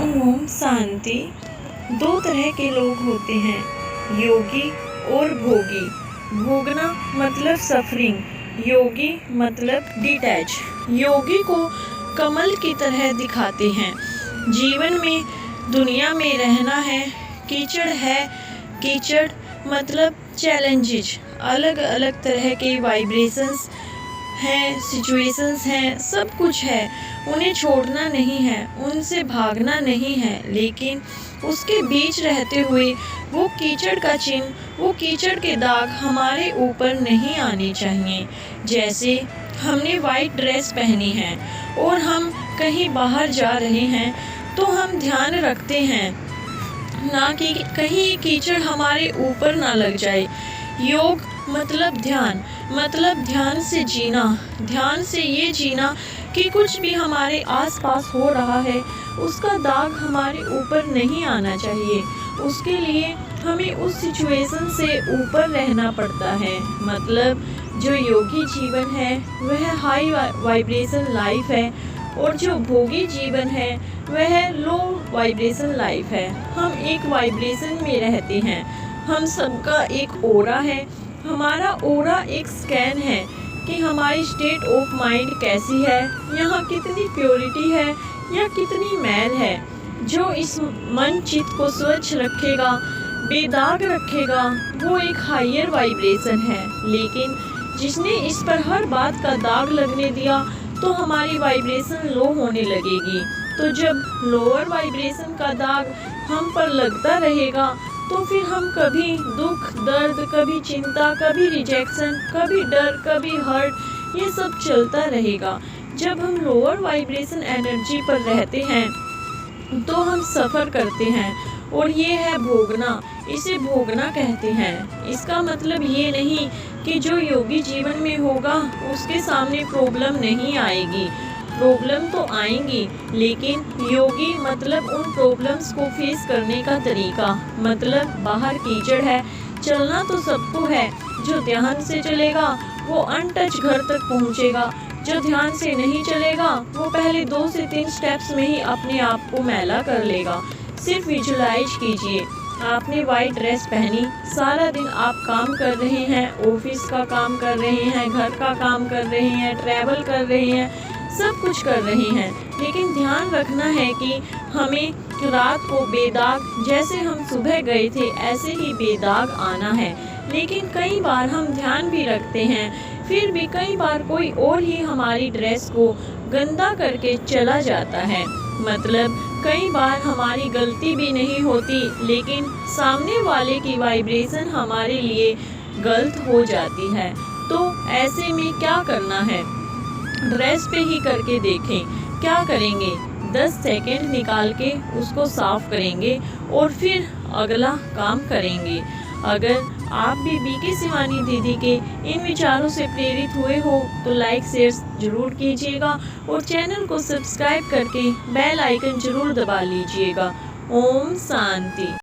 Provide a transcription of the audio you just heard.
ओम शांति। दो तरह के लोग होते हैं, योगी और भोगी। भोगना मतलब सफरिंग, योगी मतलब डिटैच। योगी को कमल की तरह दिखाते हैं। जीवन में दुनिया में रहना है, कीचड़ है। कीचड़ मतलब चैलेंजेस, अलग अलग तरह के वाइब्रेशंस हैं, सिचुएशंस हैं, सब कुछ है। उन्हें छोड़ना नहीं है, उनसे भागना नहीं है, लेकिन उसके बीच रहते हुए वो कीचड़ का चिन्ह, वो कीचड़ के दाग हमारे ऊपर नहीं आने चाहिए। जैसे हमने वाइट ड्रेस पहनी है और हम कहीं बाहर जा रहे हैं तो हम ध्यान रखते हैं ना कि कहीं कीचड़ हमारे ऊपर ना लग जाए। योग मतलब ध्यान से जीना, ध्यान से ये जीना कि कुछ भी हमारे आसपास हो रहा है उसका दाग हमारे ऊपर नहीं आना चाहिए। उसके लिए हमें उस सिचुएशन से ऊपर रहना पड़ता है। मतलब जो योगी जीवन है वह हाई वाइब्रेशन लाइफ है और जो भोगी जीवन है वह लो वाइब्रेशन लाइफ है। हम एक वाइब्रेशन में रहते हैं। हम सबका एक ओरा है। हमारा ओरा एक स्कैन है कि हमारी स्टेट ऑफ माइंड कैसी है, यहाँ कितनी प्योरिटी है या कितनी मैल है। जो इस मन चित्त को स्वच्छ रखेगा, बेदाग रखेगा, वो एक हायर वाइब्रेशन है। लेकिन जिसने इस पर हर बात का दाग लगने दिया तो हमारी वाइब्रेशन लो होने लगेगी। तो जब लोअर वाइब्रेशन का दाग हम पर लगता रहेगा तो फिर हम कभी दुख दर्द, कभी चिंता, कभी रिजेक्शन, कभी डर, कभी हर्ट, ये सब चलता रहेगा। जब हम लोअर वाइब्रेशन एनर्जी पर रहते हैं तो हम सफ़र करते हैं और ये है भोगना। इसे भोगना कहते हैं। इसका मतलब ये नहीं कि जो योगी जीवन में होगा उसके सामने प्रॉब्लम नहीं आएगी। प्रॉब्लम तो आएंगी, लेकिन योगी मतलब उन प्रॉब्लम्स को फेस करने का तरीका। मतलब बाहर कीचड़ है, चलना तो सबको है। जो ध्यान से चलेगा वो अनटच घर तक पहुंचेगा। जो ध्यान से नहीं चलेगा वो पहले 2 से 3 स्टेप्स में ही अपने आप को मैला कर लेगा। सिर्फ विजुलाइज कीजिए, आपने वाइट ड्रेस पहनी, सारा दिन आप काम कर रहे हैं, ऑफिस का काम कर रहे हैं, घर का काम कर रहे हैं, ट्रैवल कर रहे हैं, सब कुछ कर रहे हैं, लेकिन ध्यान रखना है कि हमें रात को बेदाग, जैसे हम सुबह गए थे ऐसे ही बेदाग आना है। लेकिन कई बार हम ध्यान भी रखते हैं, फिर भी कई बार कोई और ही हमारी ड्रेस को गंदा करके चला जाता है। मतलब कई बार हमारी गलती भी नहीं होती, लेकिन सामने वाले की वाइब्रेशन हमारे लिए गलत हो जाती है। तो ऐसे में क्या करना है, ड्रेस पे ही करके देखें। क्या करेंगे, 10 सेकेंड निकाल के उसको साफ करेंगे और फिर अगला काम करेंगे। अगर आप भी बीके शिवानी दीदी के इन विचारों से प्रेरित हुए हो तो लाइक शेयर जरूर कीजिएगा और चैनल को सब्सक्राइब करके बेल आइकन जरूर दबा लीजिएगा। ओम शांति।